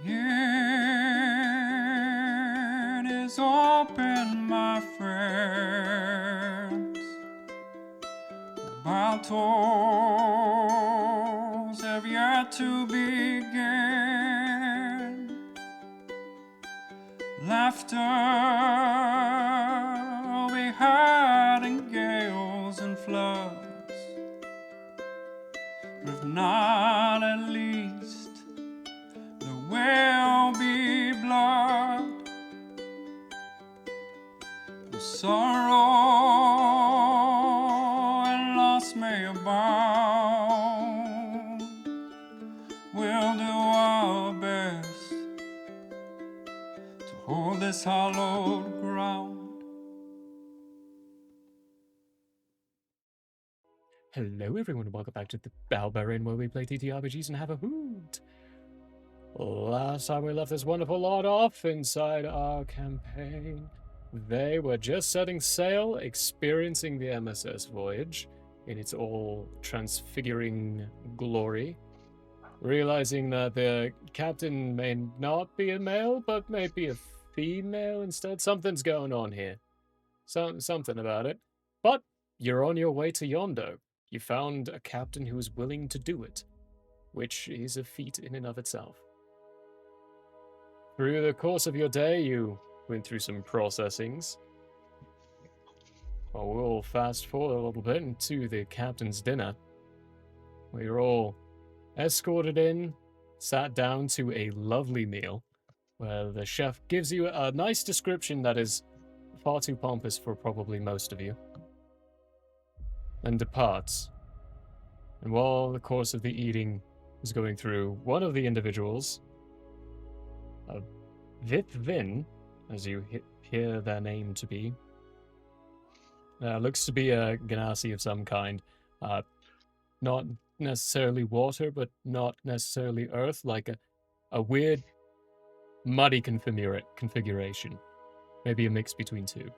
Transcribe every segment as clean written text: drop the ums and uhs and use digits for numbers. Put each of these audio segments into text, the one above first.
It is open, my friends, while toils have yet to begin. Laughter we had in gales and floods, but if not, at least there will be blood. The sorrow and loss may abound. We'll do our best to hold this hallowed ground. Hello everyone and welcome back to the Barbarian, where we play TTRPGs and have a hoot! Last time we left this wonderful lot off inside our campaign, they were just setting sail, experiencing the MSS voyage in its all transfiguring glory, realizing that the captain may not be a male, but may be a female instead. Something's going on here. Something about it. But you're on your way to Yondo. You found a captain who was willing to do it, which is a feat in and of itself. Through the course of your day, you went through some processings. Well, we'll fast forward a little bit into the captain's dinner. We were all escorted in, sat down to a lovely meal, where the chef gives you a nice description that is far too pompous for probably most of you, and departs. And while the course of the eating was going through, one of the individuals, Vin, as you hear their name to be, looks to be a Ganassi of some kind. Not necessarily water, but not necessarily earth, like a weird muddy configuration. Maybe a mix between two.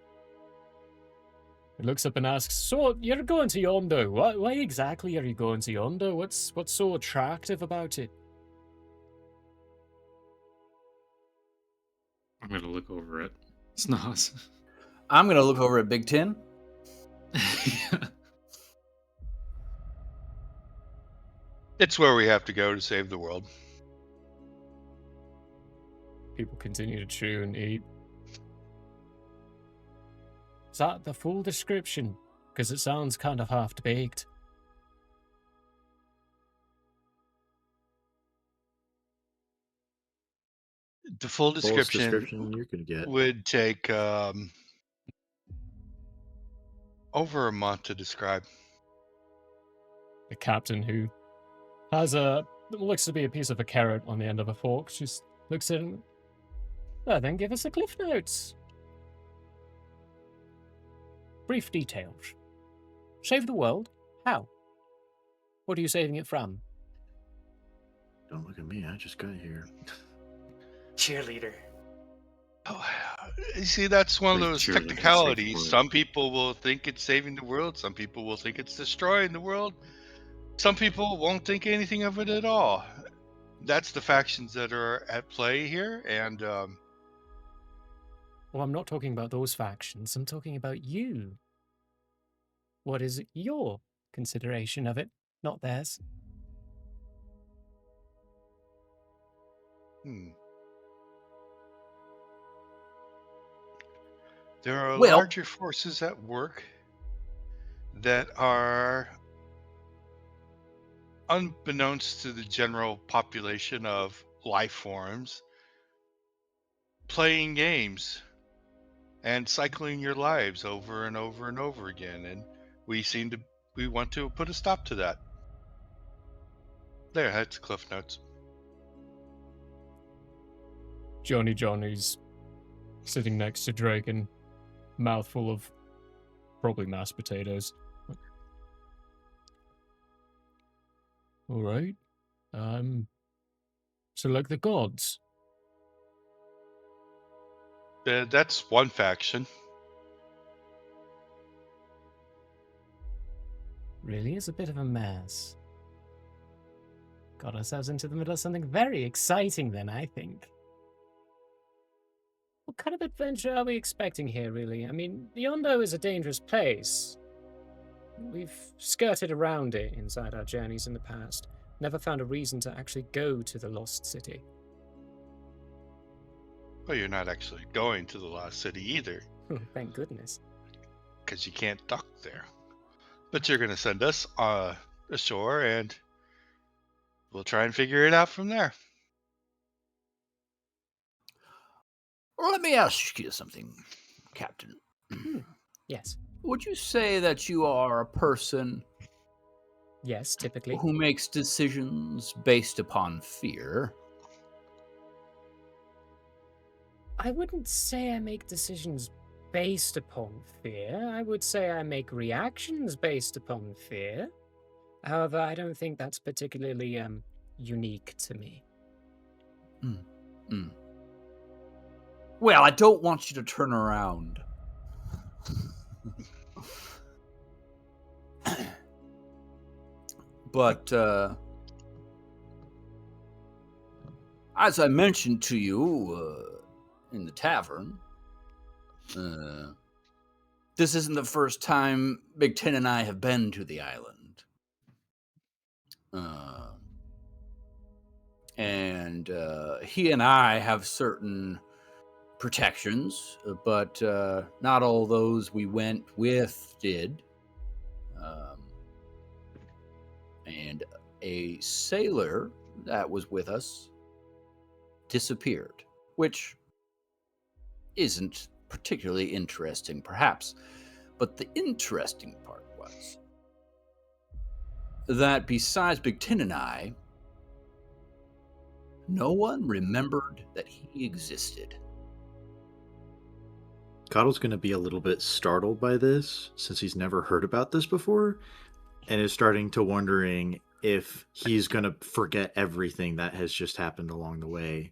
It looks up and asks, "So, you're going to Yondo. Why exactly are you going to Yondo? What's so attractive about it?" I'm gonna look over at Snoz. I'm gonna look over at Big Tin. It's where we have to go to save the world. People continue to chew and eat. Is that the full description? Because it sounds kind of half-baked. The full description you can get would take over a month to describe. The captain, who has looks to be a piece of a carrot on the end of a fork, just looks at him. Well, then give us the cliff notes. Brief details. Save the world? How? What are you saving it from? Don't look at me, I just got here. Cheerleader. Oh, you see, that's one of those technicalities. Some people will think it's saving the world. Some people will think it's destroying the world. Some people won't think anything of it at all. That's the factions that are at play here, and Well, I'm not talking about those factions. I'm talking about you. What is your consideration of it, not theirs? There are larger forces at work that are unbeknownst to the general population of life forms, playing games and cycling your lives over and over and over again, and we want to put a stop to that. There, that's Cliff Notes. Johnny's sitting next to Draken, mouthful of probably mashed potatoes. All right. So like the gods. That's one faction. Really is a bit of a mess. Got ourselves into the middle of something very exciting then, I think. What kind of adventure are we expecting here, really? I mean, Yondo is a dangerous place. We've skirted around it inside our journeys in the past. Never found a reason to actually go to the Lost City. Well, you're not actually going to the Lost City either, Thank goodness. because you can't dock there. But you're going to send us ashore, and we'll try and figure it out from there. Let me ask you something, Captain. Yes. Would you say that you are a person Yes, typically. who makes decisions based upon fear? I wouldn't say I make decisions based upon fear. I would say I make reactions based upon fear. However, I don't think that's particularly unique to me. Well, I don't want you to turn around. But as I mentioned to you in the tavern, this isn't the first time Big Ten and I have been to the island. And he and I have certain protections, but not all those we went with did. And a sailor that was with us disappeared, which isn't particularly interesting, perhaps. But the interesting part was that besides Big Ten and I, no one remembered that he existed. Coddle's going to be a little bit startled by this, since he's never heard about this before, and is starting to wondering if he's going to forget everything that has just happened along the way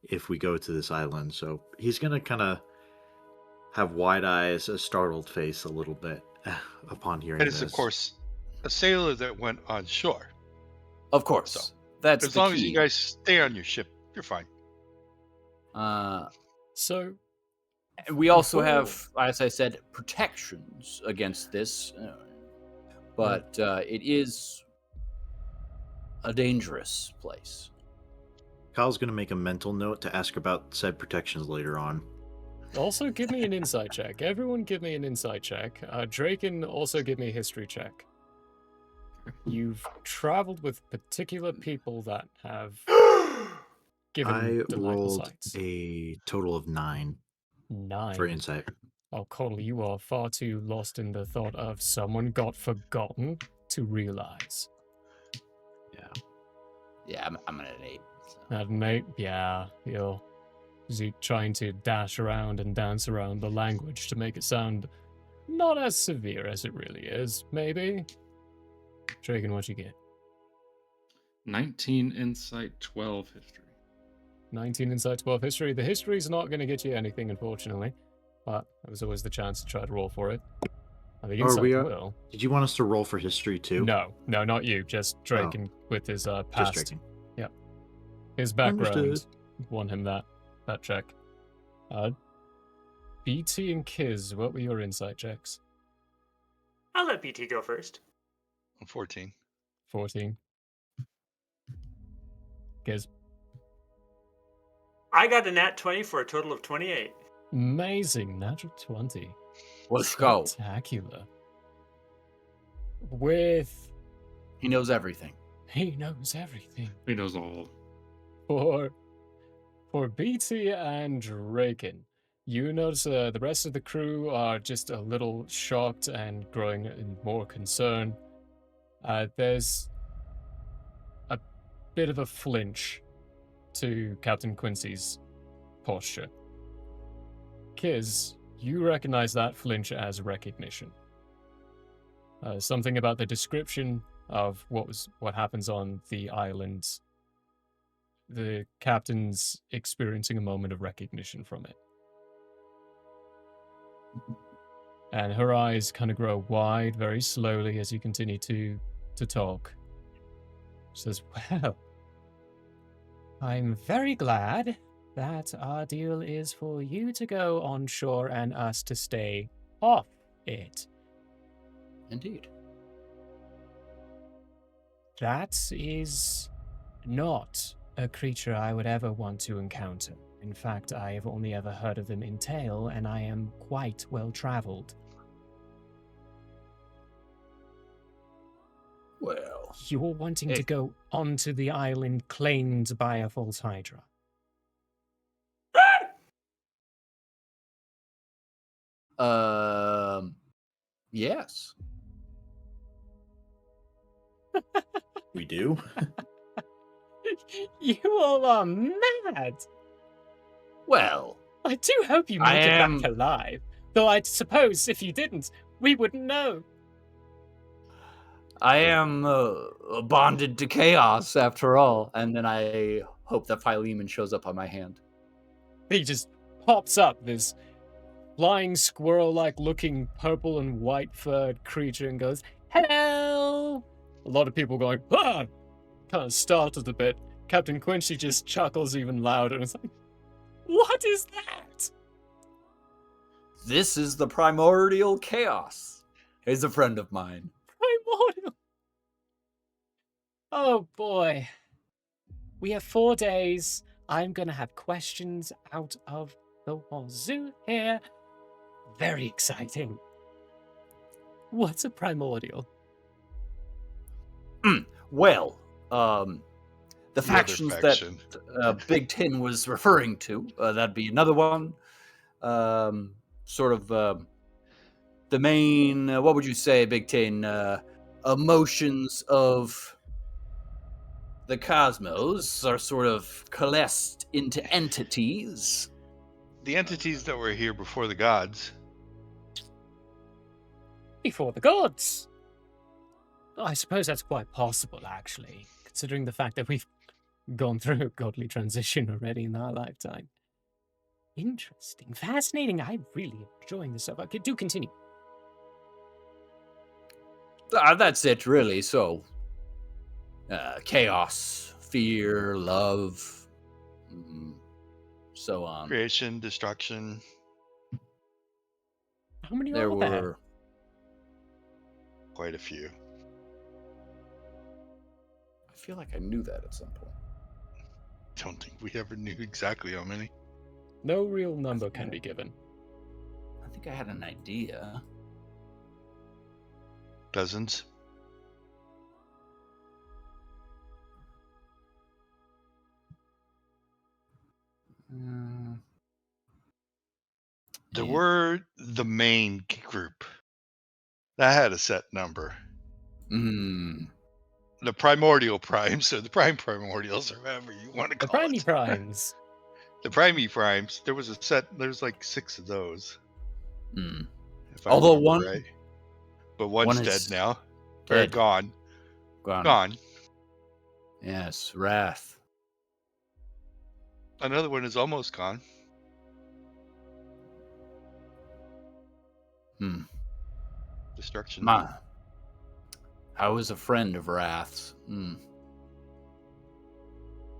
if we go to this island. So he's going to kind of have wide eyes, a startled face a little bit upon hearing And this. it's, of course, a sailor that went on shore. Of course. So, that's as the long key. as you guys stay on your ship, you're fine. So, We also before- have, as I said, protections against this, but it is a dangerous place. Kyle's going to make a mental note to ask about said protections later on. Also, give me an insight check. Everyone give me an insight check. Draken, also give me a history check. You've traveled with particular people that have given I delightful rolled sights. a total of 9 9. for insight. Oh, Connell, you are far too lost in the thought of someone got forgotten to realize. Yeah, I'm at an 8. So. At an 8, yeah, you're trying to dash around and dance around the language to make it sound not as severe as it really is, maybe. Draken, what you get? 19 insight, 12 history. 19 insight, 12 history. The history's not going to get you anything, unfortunately. But there was always the chance to try to roll for it. I think insight will. Did you want us to roll for history too? No, not you. Just Draken with his Just past. Draken. Yep. His background Understood. won him that check. BT and Kiz, what were your insight checks? I'll let BT go first. I'm 14. 14. Kiz. I got a nat 20 for a total of 28. Amazing. Natural 20. Let's go. Spectacular. With... He knows everything. He knows everything. He knows all. For BT and Draken, you notice the rest of the crew are just a little shocked and growing in more concern. There's a bit of a flinch to Captain Quincy's posture. Kiz, you recognize that flinch as recognition. Something about the description of what happens on the island. The captain's experiencing a moment of recognition from it. And her eyes kind of grow wide very slowly as you continue to talk. She says, well, I'm very glad that our deal is for you to go on shore and us to stay off it. Indeed. That is not a creature I would ever want to encounter. In fact, I have only ever heard of them in tale, and I am quite well traveled. Well, You're wanting to go onto the island claimed by a false hydra. Yes. We do? You all are mad! Well, I do hope you make it back alive. Though I suppose if you didn't, we wouldn't know. I am bonded to chaos after all. And then I hope that Philemon shows up on my hand. He just pops up, this flying squirrel-like looking purple and white furred creature, and goes, "Hello!" A lot of people going, "Ah!" Kind of startled a bit. Captain Quincy just chuckles even louder and it's like, "What is that?" This is the primordial chaos. He's a friend of mine. Primordial. Oh boy. We have 4 days. I'm gonna have questions out of the wazoo here. Very exciting. What's a primordial? Well, the factions faction. that Big Tin was referring to, that'd be another one. Sort of the main, what would you say, Big Tin? Emotions of the cosmos are sort of coalesced into entities. The entities that were here before the gods. Before the gods. I suppose that's quite possible, actually, considering the fact that we've gone through a godly transition already in our lifetime. Interesting. Fascinating. I'm really enjoying this stuff. Okay, do continue. That's it, really. So, chaos, fear, love, so on. Creation, destruction. How many There are there? were Quite a few. I feel like I knew that at some point. Don't think we ever knew exactly how many. No real number can be given. I think I had an idea. Dozens. There were the main group. That had a set number. The primordial primes, or the prime primordials, or however you want to call The it. primes. The primey primes. There was a set. There's like 6 of those. If I Although remember one, right. But one's dead now. Or dead. gone. Gone. Yes, Wrath. Another one is almost gone. Destruction. I was a friend of Wrath's.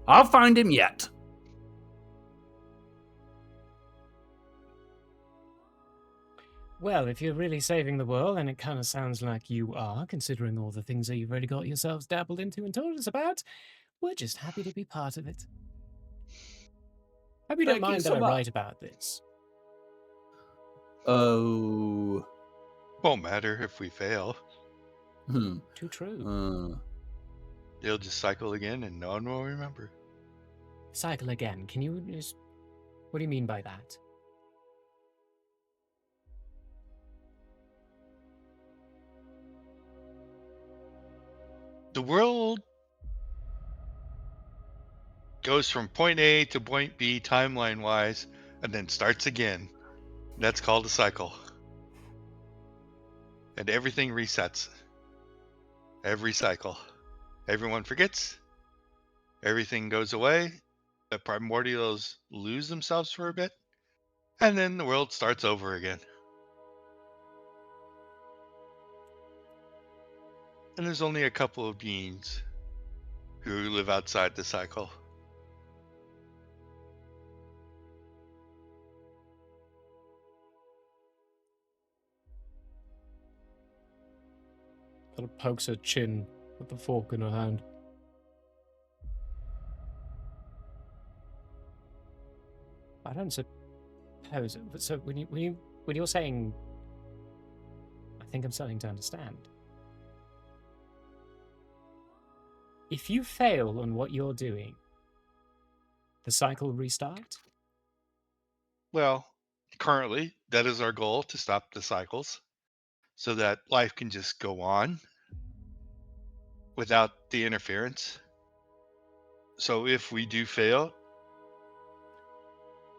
I'll find him yet. Well, if you're really saving the world, and it kind of sounds like you are, considering all the things that you've already got yourselves dabbled into and told us about, we're just happy to be part of it. Hope you don't mind that I write about this. Oh. Won't matter if we fail. Too true. They'll just cycle again and no one will remember. Cycle again. Can you just... What do you mean by that? The world goes from point A to point B timeline-wise and then starts again. That's called a cycle. And everything resets. Every cycle. Everyone forgets. Everything goes away. The primordials lose themselves for a bit. And then the world starts over again. And there's only a couple of beings who live outside the cycle. of pokes her chin with the fork in her hand. I don't suppose. So when you're saying, I think I'm starting to understand. If you fail on what you're doing, the cycle restart? Well, currently, that is our goal, to stop the cycles so that life can just go on without the interference. So if we do fail,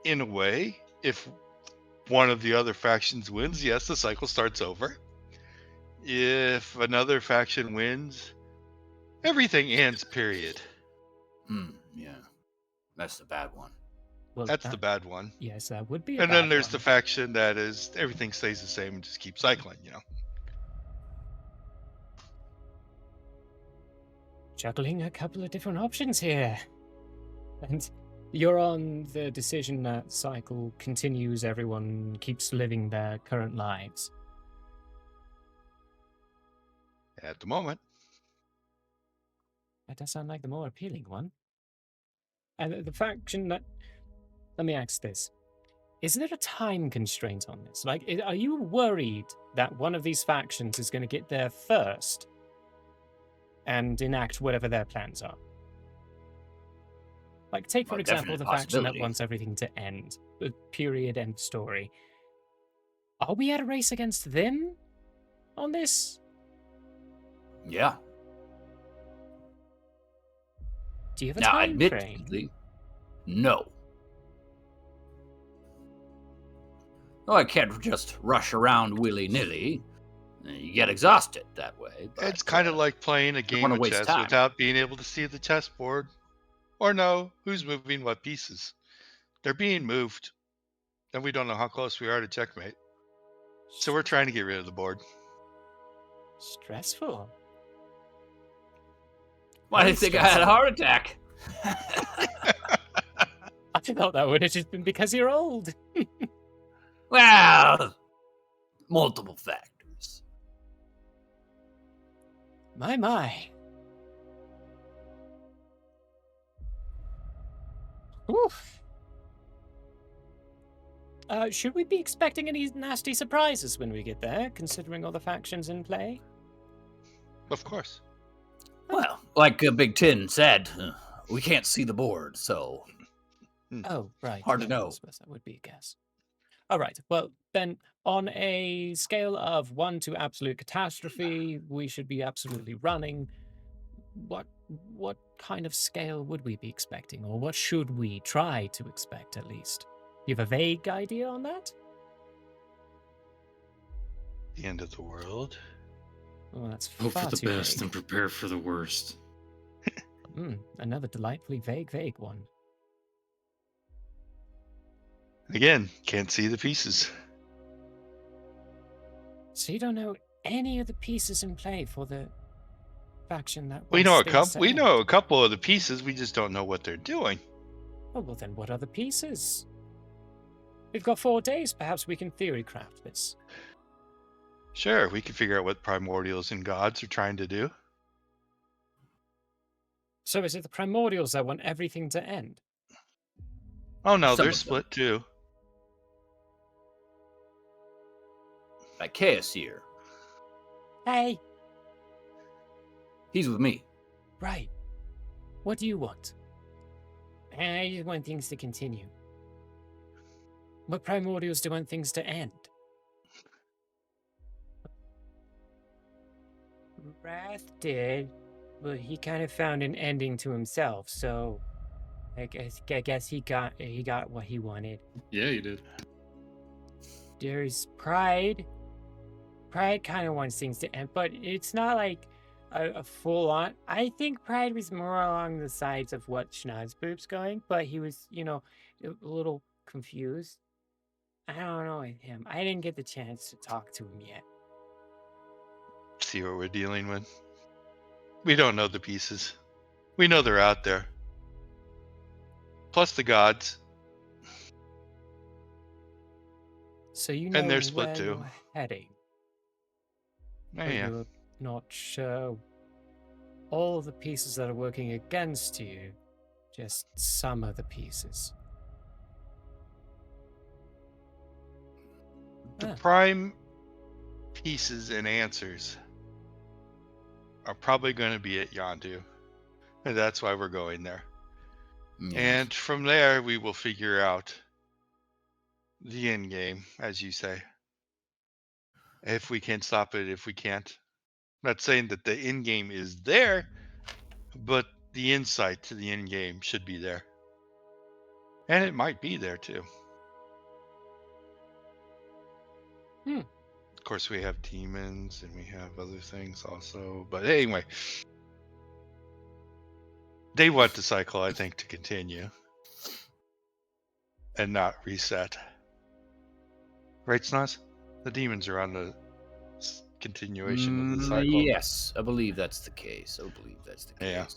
in a way, if one of the other factions wins, yes, the cycle starts over. If another faction wins, everything ends, period. Yeah. That's the bad one. Well, That's the bad one. Yes, that would be a And bad then there's one. the faction that is everything stays the same and just keeps cycling, Juggling a couple of different options here. And you're on the decision that cycle continues, everyone keeps living their current lives. At the moment. That does sound like the more appealing one. And the faction that... Let me ask this. Is there a time constraint on this? Like, are you worried that one of these factions is going to get there first and enact whatever their plans are? Like, take, for example, the faction that wants everything to end. The period, end story. Are we at a race against them on this? Yeah. Do you have a Now, time frame? admittedly, no. Oh, I can't just rush around willy-nilly. You get exhausted that way. But, It's kind of like playing a game of chess without being able to see the chessboard or know who's moving what pieces. They're being moved, and we don't know how close we are to checkmate. So we're trying to get rid of the board. Stressful. Why do you think I had a heart attack? I thought that would have just been because you're old. Well, multiple factors. My. Oof. Should we be expecting any nasty surprises when we get there, considering all the factions in play? Of course. Well, like Big Tin said, we can't see the board, so... Oh, right. Hard to know. I suppose that would be a guess. All right. Well, then, on a scale of 1 to absolute catastrophe, we should be absolutely running. What kind of scale would we be expecting, or what should we try to expect, at least? You have a vague idea on that? The end of the world. Oh, that's Hope far for the too best vague. and prepare for the worst. Another delightfully vague one. Again, can't see the pieces. So you don't know any of the pieces in play for the faction that We know wants things to end? a couple of the pieces. We just don't know what they're doing. Oh, well then what are the pieces? We've got 4 days. Perhaps we can theory craft this. Sure, we can figure out what primordials and gods are trying to do. So is it the primordials that want everything to end? Oh no, Some they're of them. split too. Like Chaos here. Hey! He's with me. Right. What do you want? I just want things to continue. What primordials do want things to end? Wrath did, but he kind of found an ending to himself, so I guess he got what he wanted. Yeah, you did. There's Pride. Pride kind of wants things to end, but it's not like a full-on... I think Pride was more along the sides of what Schnauzboop's going, but he was, a little confused. I don't know with him. I didn't get the chance to talk to him yet. See what we're dealing with. We don't know the pieces. We know they're out there. Plus the gods. So you know And they're split where too. you're heading. Oh, But yeah. you're not sure all the pieces that are working against you, just some of the pieces. The Ah. prime pieces and answers are probably going to be at Yondu. And that's why we're going there. Yes. And from there, we will figure out the end game, as you say. If we can stop it, if we can't. I'm not saying that the end game is there, but the insight to the end game should be there. And it might be there too. Of course, we have demons and we have other things also. But anyway, they want the cycle, I think, to continue and not reset. Right, Snoz? The demons are on the continuation of the cycle. Yes, I believe that's the case. Yeah.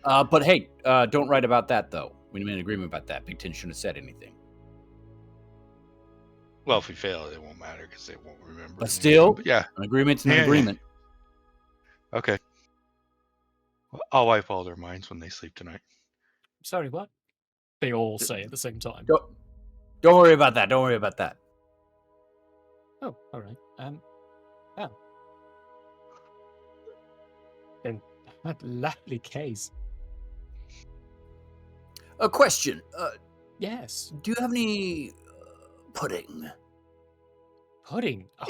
But hey, don't write about that, though. We made an agreement about that. Big Ten shouldn't have said anything. Well, if we fail, it won't matter because they won't remember. But still, yeah, an agreement's an Yeah, yeah. agreement. Okay. Well, I'll wipe all their minds when they sleep tonight. Sorry, what? They all say at the same time. Don't worry about that. Don't worry about that. Oh, all right. Oh. In that lovely case. A question. Yes. Do you have any pudding? Pudding? Oh,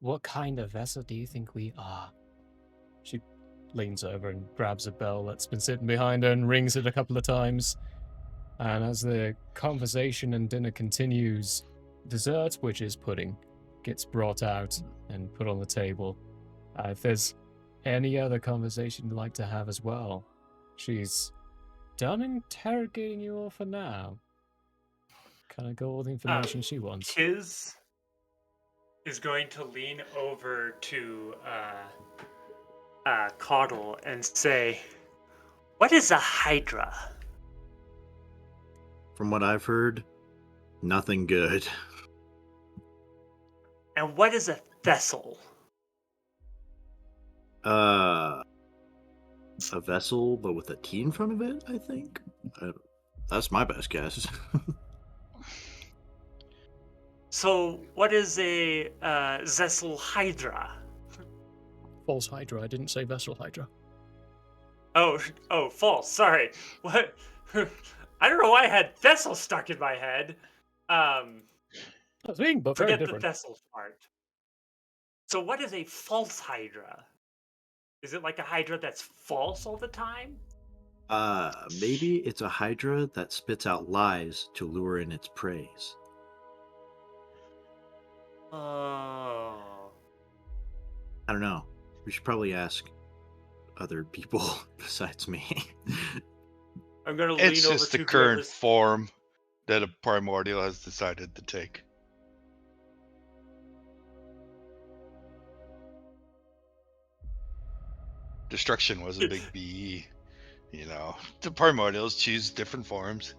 what kind of vessel do you think we are? She leans over and grabs a bell that's been sitting behind her and rings it a couple of times. And as the conversation and dinner continues, dessert, which is pudding, gets brought out and put on the table. If there's any other conversation you'd like to have as well, she's done interrogating you all for now. Kind of got all the information she wants. Kiz is going to lean over to Caudle and say, "What is a Hydra?" From what I've heard, nothing good. And what is a vessel? A vessel, but with a T in front of it, I think. That's my best guess. So, what is a Zessel Hydra? False Hydra. I didn't say Vessel Hydra. Oh, false. Sorry. What? I don't know why I had vessel stuck in my head. Thing, but very Forget the different. vessel part. So, what is a false Hydra? Is it like a Hydra that's false all the time? Maybe it's a Hydra that spits out lies to lure in its praise. Oh. I don't know. We should probably ask other people besides me. I'm gonna lean It's over just to the current whoever's- form that a primordial has decided to take. Destruction was a big BE. You know, the primordials choose different forms.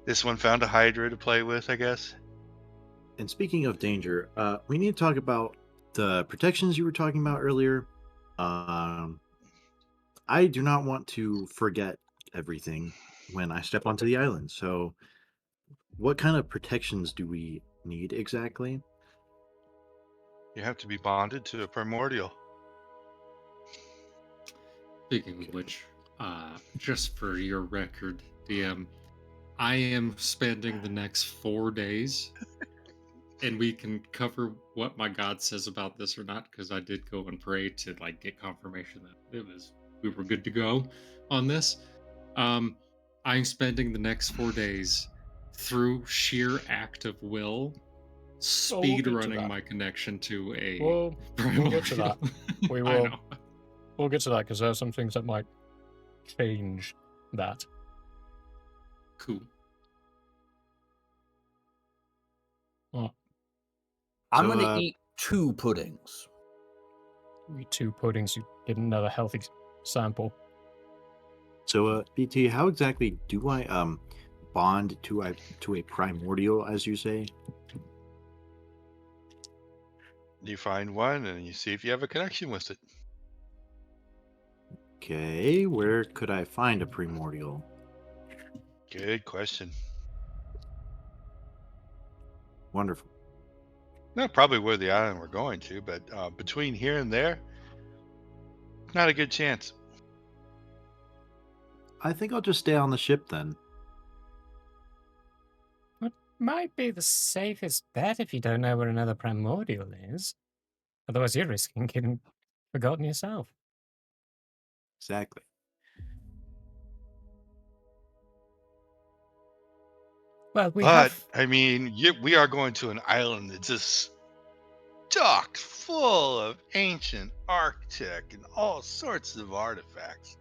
This one found a Hydra to play with, I guess. And speaking of danger, we need to talk about the protections you were talking about earlier. I do not want to forget everything when I step onto the island. So, what kind of protections do we need exactly? You have to be bonded to a primordial. Speaking of which, just for your record, DM, I am spending the next 4 days, and we can cover what my god says about this or not, because I did go and pray to get confirmation that we were good to go on this. I'm spending the next 4 days through sheer act of will, speed running my connection to a. We'll get to that. We I will. know. We'll get to that because there are some things that might change that. Cool. I'm So, gonna eat 2 puddings. You eat 2 puddings, you get another healthy sample. So, BT, how exactly do I bond to a primordial, as you say? You find one and you see if you have a connection with it. Okay, where could I find a primordial? Good question. Wonderful. Not probably where the island we're going to, but between here and there, not a good chance. I think I'll just stay on the ship then. What might be the safest bet if you don't know where another primordial is. Otherwise, you're risking getting forgotten yourself. Exactly. Well, we But have. I mean, we are going to an island that's just stocked full of ancient architect and all sorts of artifacts.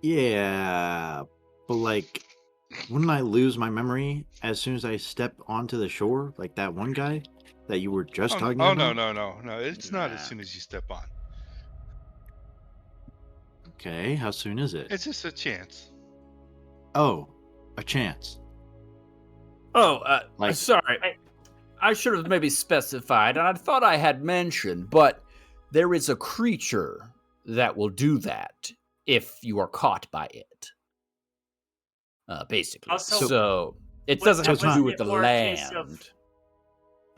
Yeah, but like, wouldn't I lose my memory as soon as I step onto the shore? Like that one guy that you were just talking Oh about? no! It's not as Nah. soon as you step on. Okay, how soon is it? It's just a chance. Oh, a chance. Oh, Like- sorry. I should have maybe specified, and I thought I had mentioned, but there is a creature that will do that if you are caught by it. Basically. Also, So it was doesn't it- have to was do it with the more a case of- land.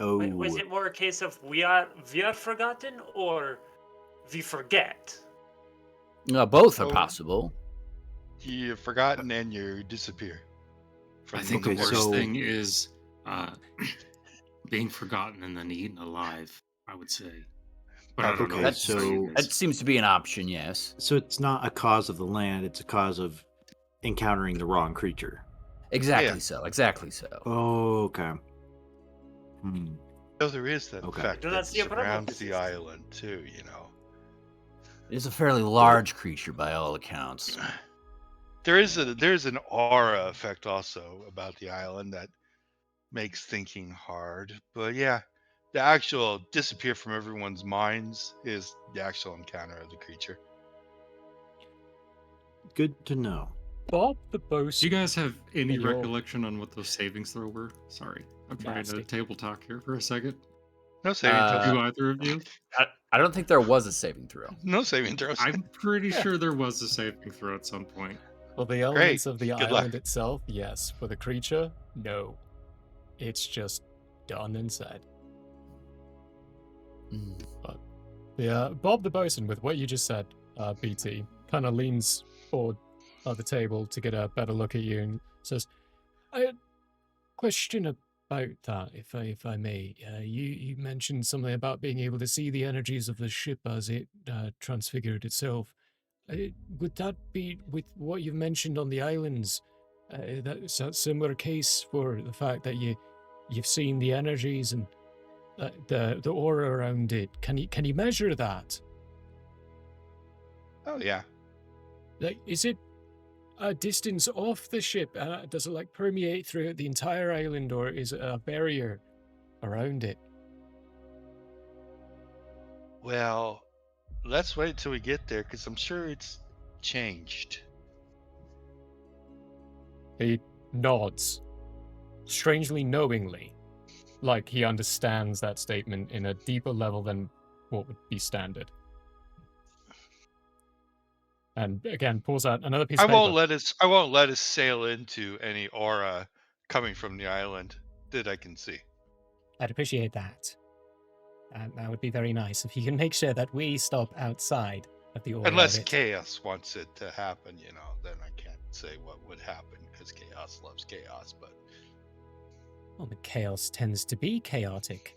Oh, Was it more a case of we are forgotten or we forget? Both are Oh. possible. You're forgotten and you disappear. I from think the the Okay, worst so- thing is being forgotten and then eaten alive, I would say. But I don't know Okay, what so- strain it That is. seems to be an option, yes. so it's not a cause of the land; it's a cause of encountering the wrong creature. Exactly Yeah. so. Exactly so. Oh, okay. Hmm. So there is that Okay. fact Do that not see a problem surrounds with the this. island too. You know, It is a fairly large creature by all accounts. there's an aura effect also about the island that makes thinking hard. But yeah, the actual disappear from everyone's minds is the actual encounter of the creature. Good to know. Bob the Do bosun. you guys have any And you're- recollection on what those savings throw were? Sorry, I'm trying Nasty. to table talk here for a second. No saving throws. Do either of you? I don't think there was a saving throw. No saving throws. I'm pretty sure there was a saving throw at some point. For the elements Great. of the Good island luck. itself, yes. For the creature, no. It's just done and said. Mm. Yeah, Bob the bosun, with what you just said, BT, kind of leans forward at the table to get a better look at you and says, "A question about that, if I may. You mentioned something about being able to see the energies of the ship as it transfigured itself. Would that be with what you've mentioned on the islands? Is that similar case for the fact that you've seen the energies and the aura around it? Can you measure that? Oh yeah. Like, is it a distance off the ship? Does it like permeate throughout the entire island, or is it a barrier around it? Well, let's wait till we get there because I'm sure it's changed. He nods, strangely knowingly, like he understands that statement in a deeper level than what would be standard. And again, pulls out another piece I of paper. won't let us sail into any aura coming from the island that I can see. I'd appreciate that. That would be very nice if you can make sure that we stop outside of the aura. Unless of it. chaos wants it to happen, you know, then I can't say what would happen because chaos loves chaos. But Well, the chaos tends to be chaotic.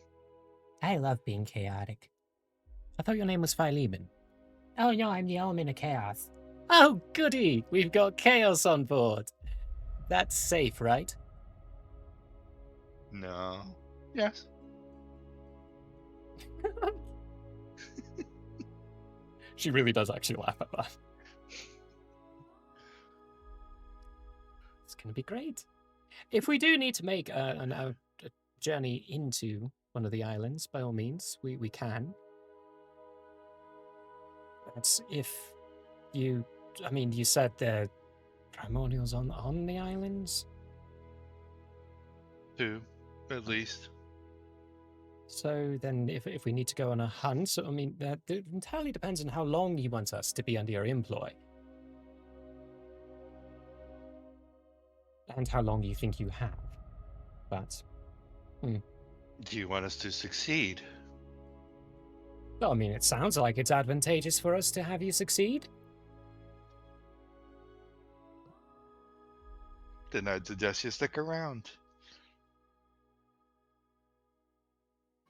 I love being chaotic. I thought your name was Philemon. Oh no, I'm the element of chaos. Oh goody, we've got chaos on board. That's safe, right? no, yes, She really does actually laugh at that. It's going to be great. If we do need to make a journey into one of the islands, by all means, we can. That's if you... I mean, you said the primordials on the islands? two at least. So then, if we need to go on a hunt, I mean, that entirely depends on how long you want us to be under your employ. And how long you think you have. But, Do you want us to succeed? well, I mean, it sounds like it's advantageous for us to have you succeed. Then I'd suggest you stick around.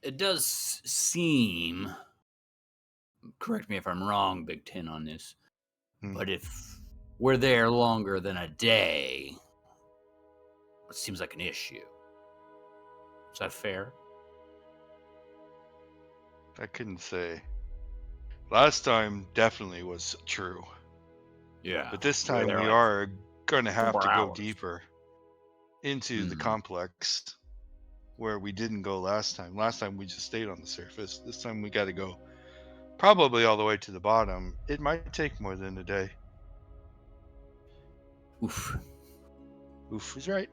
It does seem, correct me if I'm wrong, Big Tin, on this, but if we're there longer than a day, it seems like an issue. Is that fair? I couldn't say. Last time definitely was true. Yeah. But this we're time there we like are going to have 4 to go hours. deeper into the Mhm. complex where we didn't go last time. Last time we just stayed on the surface. This time we got to go probably all the way to the bottom. It might take more than a day. Oof. Oof is right.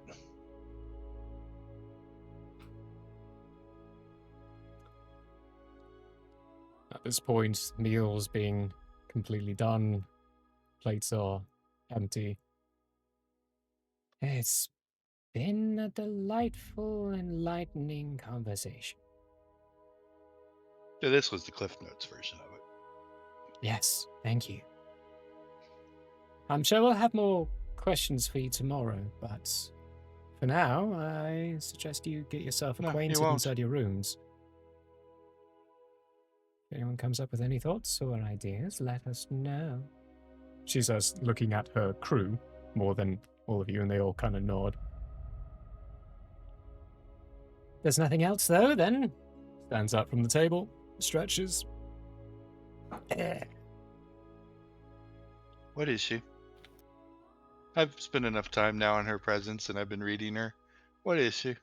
At this point, meals being completely done, plates are empty. It's been a delightful, enlightening conversation. Yeah, this was the Cliff Notes version of it. Yes, thank you. I'm sure we'll have more questions for you tomorrow, but for now, I suggest you get yourself No, you acquainted won't. inside your rooms. If anyone comes up with any thoughts or ideas, let us know. She says, looking at her crew more than all of you, and they all kind of nod. There's nothing else, though, then. Stands up from the table, stretches. What is she? I've spent enough time now in her presence and I've been reading her. What is she?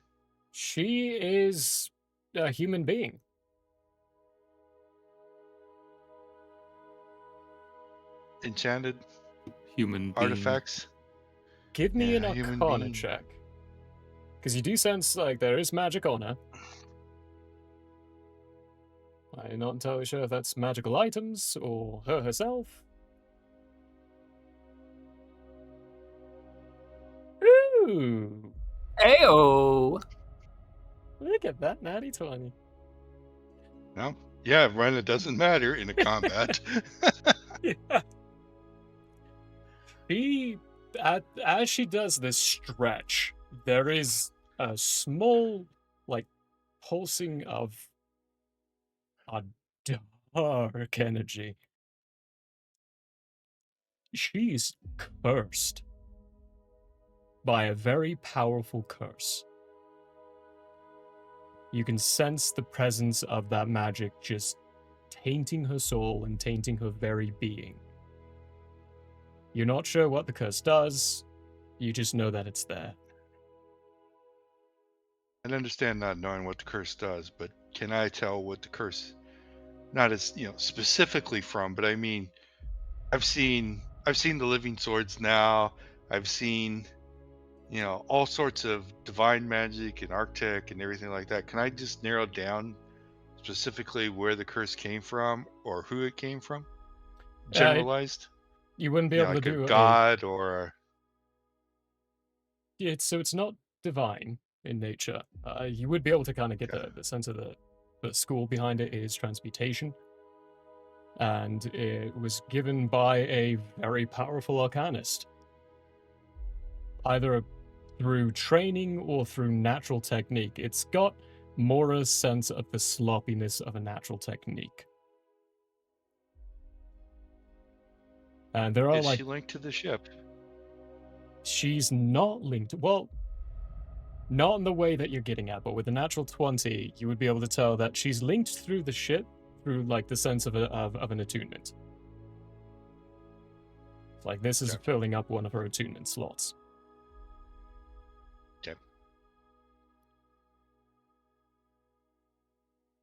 She is a human being. Enchanted Human being. artifacts? Give me an Yeah, human Arcana being. check. Because you do sense like there is magic on her. I'm not entirely sure if that's magical items or her herself. Ooh! Ayo! Look at that natty 20. No? Yeah, Ren, it doesn't matter in a combat. Yeah. As she does this stretch, there is a small, like, pulsing of a dark energy. She's cursed by a very powerful curse. You can sense the presence of that magic just tainting her soul and tainting her very being. You're not sure what the curse does, you just know that it's there. I understand not knowing what the curse does, but can I tell what the curse, not as specifically from, but I mean, I've seen the living swords now. I've seen all sorts of divine magic and arctic and everything like that. Can I just narrow down specifically where the curse came from or who it came from? Generalized? You wouldn't be able like to do a god or so it's not divine in nature. You would be able to kind of get the sense of the school behind it is transmutation. And it was given by a very powerful arcanist. Either through training or through natural technique. It's got more a sense of the sloppiness of a natural technique. And there are is she linked to the ship? She's not linked. Well, not in the way that you're getting at, but with the natural 20, you would be able to tell that she's linked through the ship, through like the sense of an attunement. Like this is filling up one of her attunement slots. Okay.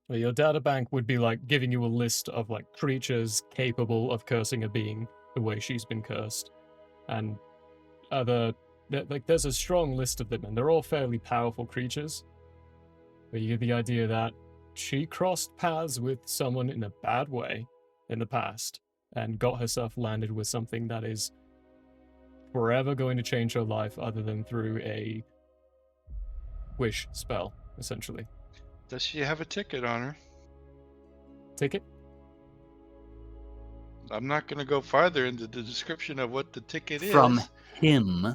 Well, your data bank would be like giving you a list of like creatures capable of cursing a being the way she's been cursed, and there's a strong list of them, and they're all fairly powerful creatures. But you get the idea that she crossed paths with someone in a bad way in the past and got herself landed with something that is forever going to change her life other than through a wish spell, essentially. Does she have a ticket on her? Ticket? I'm not going to go farther into the description of what the ticket From is. him.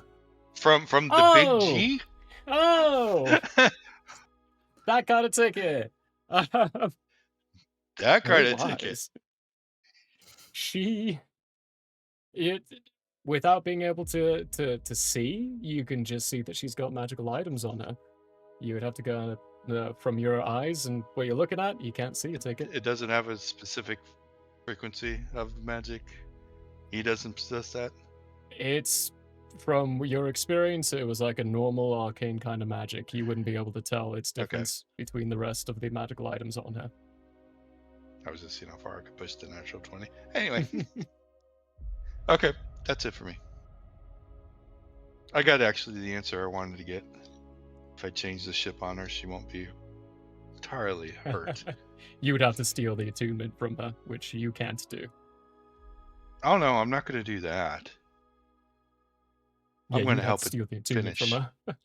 From the Oh! big G? Oh! That kind of ticket! That kind Very of ticket. wise. She... without being able to see, you can just see that she's got magical items on her. You would have to go from your eyes and what you're looking at, you can't see a ticket. It doesn't have a specific frequency of magic. He doesn't possess that. It's from your experience, it was like a normal arcane kind of magic. You wouldn't be able to tell its difference between the rest of the magical items on her. I was just seeing how far I could push the natural 20. Anyway. Okay, that's it for me. I got actually the answer I wanted to get. If I change the ship on her, she won't be entirely hurt. You would have to steal the attunement from her, which you can't do. Oh no, I'm not going to do that. Yeah, I'm going you'd to have help to it steal the attunement finish. from her.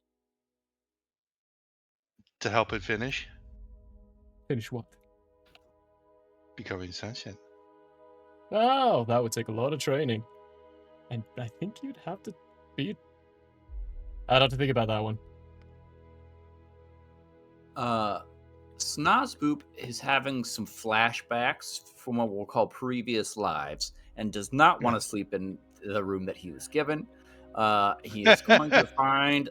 To help it finish, Finish what? becoming sentient. Oh, that would take a lot of training. And I think you'd have to be... I'd have to think about that one. Snozboop is having some flashbacks from what we'll call previous lives and does not want to sleep in the room that he was given. He is going to find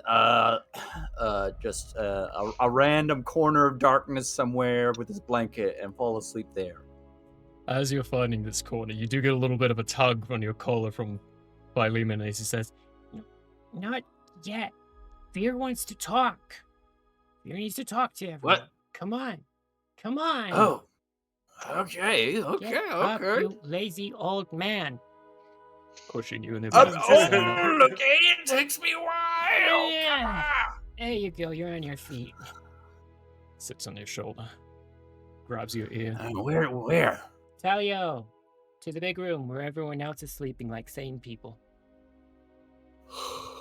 just a random corner of darkness somewhere with his blanket and fall asleep there. As you're finding this corner, you do get a little bit of a tug on your collar from Philemon as he says, Not yet. Fear wants to talk. Fear needs to talk to everyone. What? Come on. Come on. Oh, okay, Get up, okay. you lazy old man. pushing you in the Oh, back. okay, it takes me a while. Yeah. There you go. You're on your feet. Sits on your shoulder. Grabs your ear. Where? Talio, to the big room where everyone else is sleeping like sane people.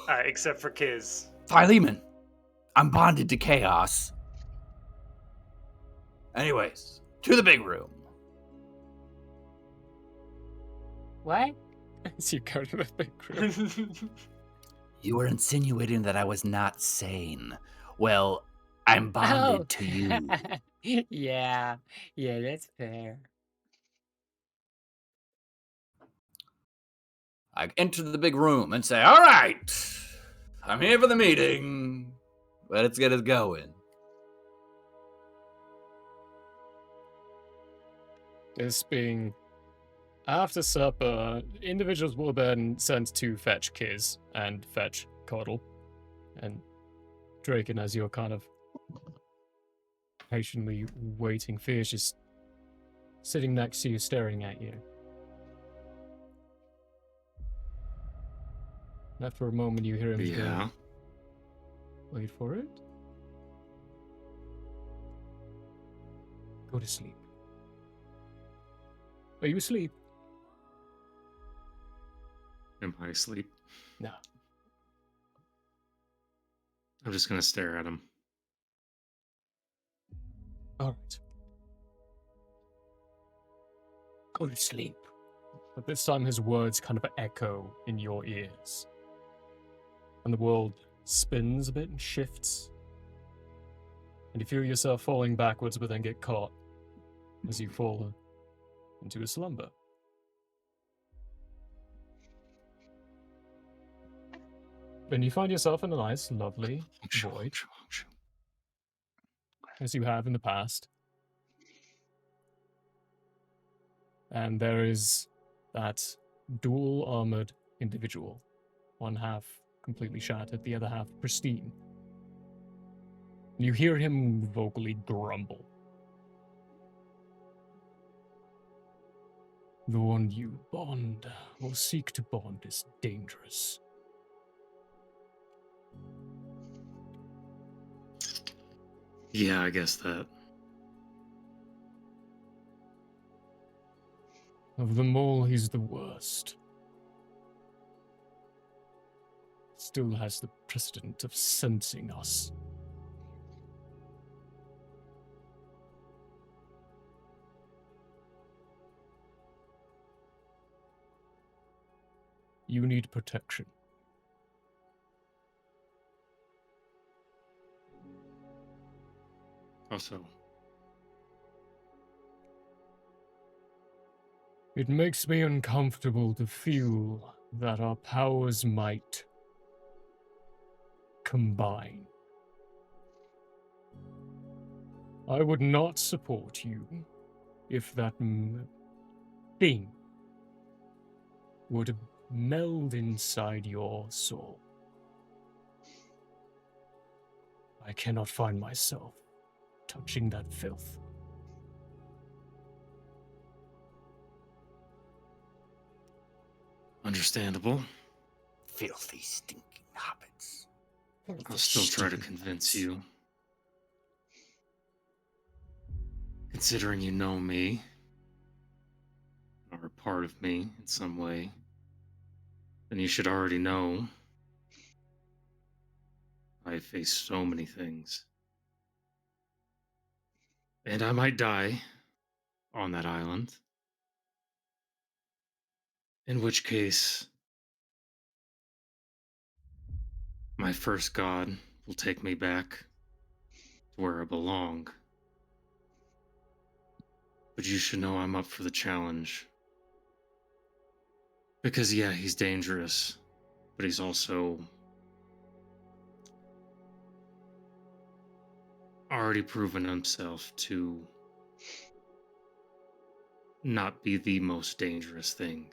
Except for Kiz. Philemon, I'm bonded to chaos. Anyways, to the big room. What? As you go to the big room. You were insinuating that I was not sane. Well, I'm bonded to you. Yeah, that's fair. I enter the big room and say, all right, I'm here for the meeting. Let's get it going. This being after supper, individuals will then sent to fetch Kiz and fetch Coddle. And Draken, as you're kind of patiently waiting, Fear's just sitting next to you, staring at you. After a moment, you hear him go, wait for it. Go to sleep. Are you asleep? Am I asleep? No. I'm just gonna stare at him. All right. Go to sleep. But this time his words kind of echo in your ears. And the world spins a bit and shifts. And you feel yourself falling backwards but then get caught as you fall into a slumber. Then you find yourself in a nice, lovely void, as you have in the past. And there is that dual-armored individual. One half completely shattered, the other half pristine. You hear him vocally grumble. The one you bond or seek to bond is dangerous. Yeah, I guess that. Of them all, he's the worst. Still has the precedent of sensing us. You need protection. Also, It makes me uncomfortable to feel that our powers might combine. I would not support you if that thing were to meld inside your soul. I cannot find myself touching that filth. understandable. Filthy, stinking hobbits. I'll still try to convince you. Considering you know me, or a part of me in some way, then you should already know I face so many things. And I might die on that island. In which case, my first god will take me back to where I belong. But you should know I'm up for the challenge. Because, yeah, he's dangerous, but he's also already proven himself to not be the most dangerous thing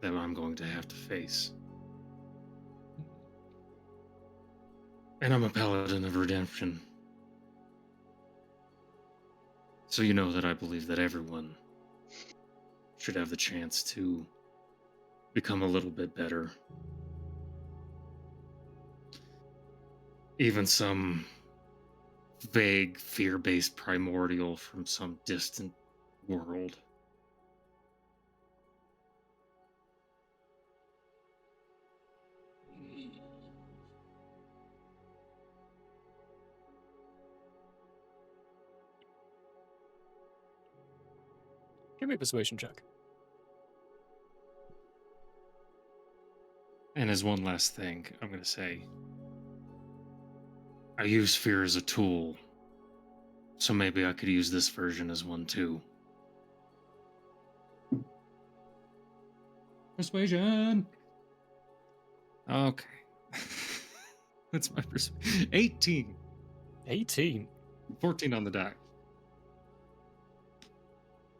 that I'm going to have to face. And I'm a paladin of redemption. So you know that I believe that everyone should have the chance to become a little bit better. Even some vague, fear-based primordial from some distant world. Give me a persuasion check. And as one last thing, I'm going to say, I use fear as a tool, so maybe I could use this version as one too. Persuasion! Okay. That's my persuasion. 18. 18. 14 on the die.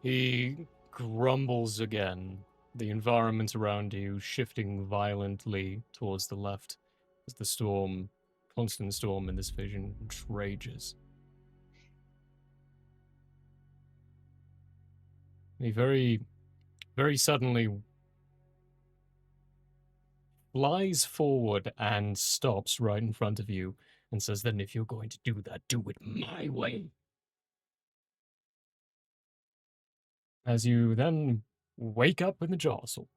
He grumbles again, the environment around you shifting violently towards the left as the storm, constant storm in this vision, rages. He very, very suddenly flies forward and stops right in front of you and says, then if you're going to do that, do it my way. As you then wake up in the jostle,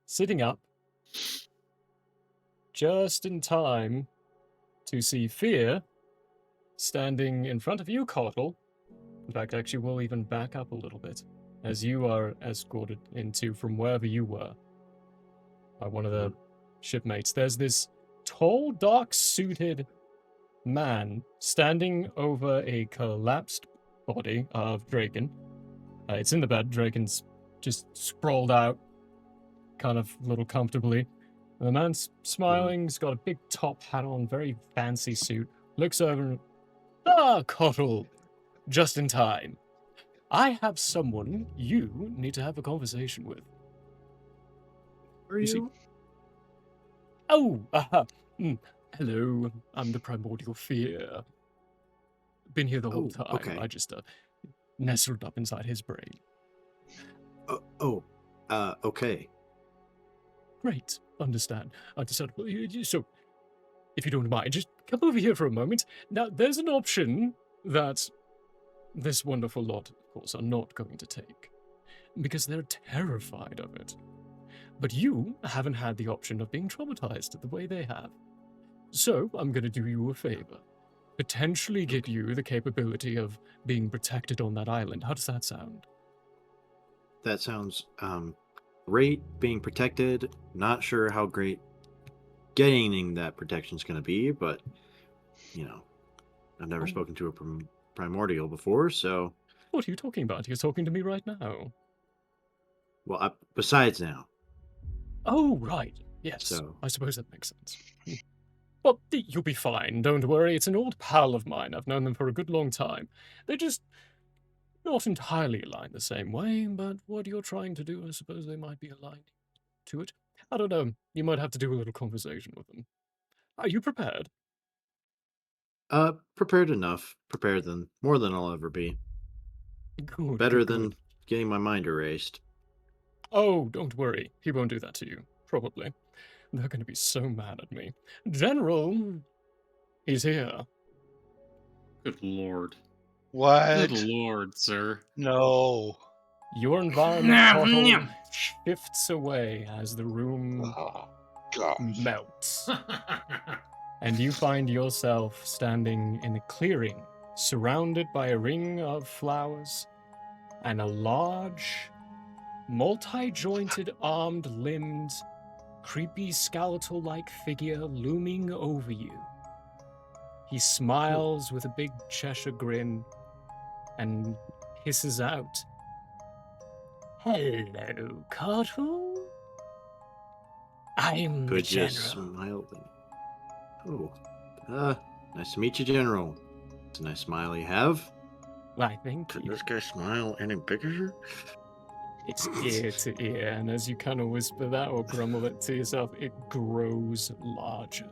sitting up just in time to see Fear standing in front of you, Cottle. In fact, actually, we'll even back up a little bit as you are escorted into from wherever you were by one of the shipmates. There's this tall, dark-suited man standing over a collapsed body of Draken. It's in the bed. Draken's just sprawled out, kind of a little comfortably. And the man's smiling. He's got a big top hat on, very fancy suit. Looks over and, Cottle, just in time. I have someone you need to have a conversation with. Are You see- you? Oh, hello. I'm the Primordial Fear. Been here the whole time. okay. I just nestled up inside his brain. Okay. Great. Understand. So, if you don't mind, just come over here for a moment. Now, there's an option that this wonderful lot, of course, are not going to take. because they're terrified of it. But you haven't had the option of being traumatized the way they have. So I'm going to do you a favor. Potentially get you the capability of being protected on that island. How does that sound? That sounds great, being protected. Not sure how great getting that protection is going to be, but, I've never spoken to a primordial before, so... What are you talking about? You're talking to me right now. Well, besides now. Oh, right. Yes. So... I suppose that makes sense. Well, you'll be fine. Don't worry. It's an old pal of mine. I've known them for a good long time. They're just not entirely aligned the same way, but what you're trying to do, I suppose they might be aligned to it. I don't know. You might have to do a little conversation with them. Are you prepared? Prepared enough. More than I'll ever be. Good. Better good, than good. getting my mind erased. Oh, don't worry. He won't do that to you. Probably. They're going to be so mad at me. General, he's here. Good lord. What? Good lord, sir. No. Your environment portal shifts away as the room Oh, gosh. melts. And you find yourself standing in a clearing, surrounded by a ring of flowers and a large, multi-jointed, armed-limbed, creepy skeletal-like figure looming over you. He smiles with a big Cheshire grin and hisses out, "Hello, Cottle. I'm the Could you General." smile? Oh, nice to meet you, General. It's a nice smile you have. Why, thank Could you. this guy smile any bigger? It's ear to ear, and as you kind of whisper that or grumble it to yourself, it grows larger.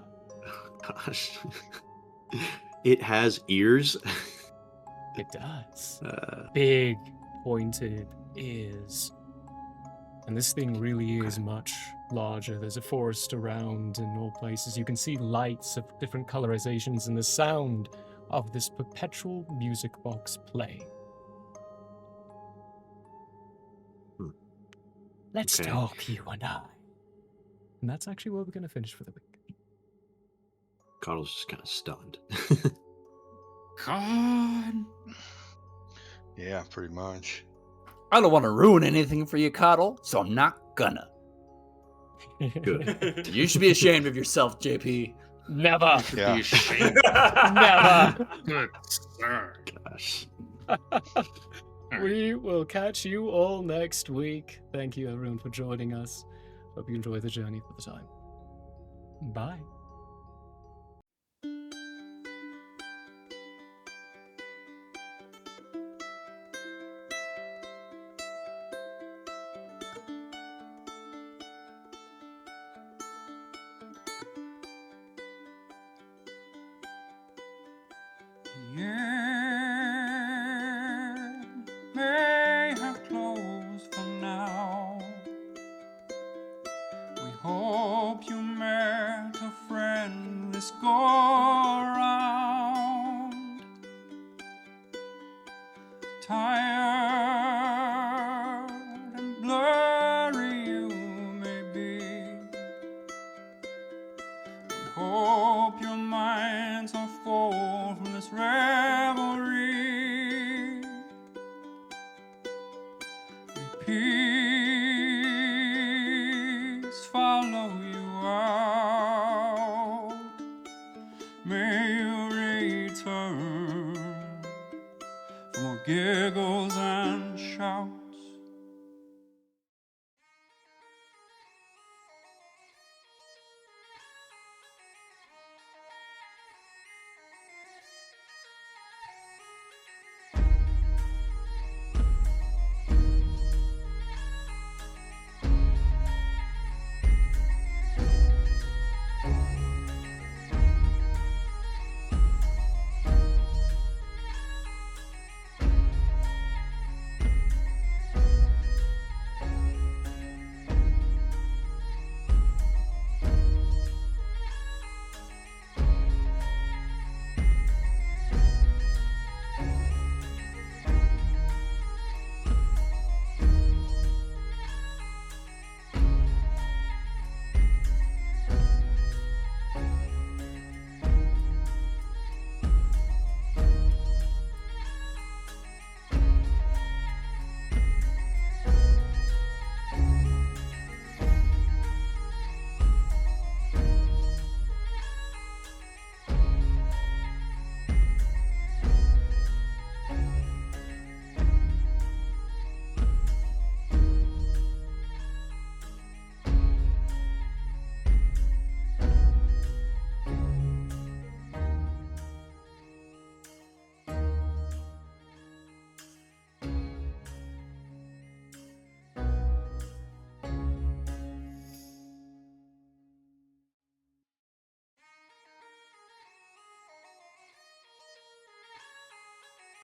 Oh, gosh. It has ears. It does. Uh, Big, pointed ears. And this thing really is much larger. There's a forest around in all places. You can see lights of different colorizations and the sound of this perpetual music box play. Let's Okay. talk, you and I. And that's actually where we're going to finish for the week. Cottle's just kind of stunned. God. Yeah, pretty much. I don't want to ruin anything for you, Coddle, so I'm not gonna. Good. You should be ashamed of yourself, JP. Never. Yeah. Be ashamed. Never. Good sir. Gosh. We will catch you all next week. Thank you, everyone, for joining us. Hope you enjoy the journey for the time. Bye. May have closed for now. We hope you met a friend this go around. Tired and blurry you may be. We hope your minds are full from this revelry. Peace follow you out. May you return for more giggles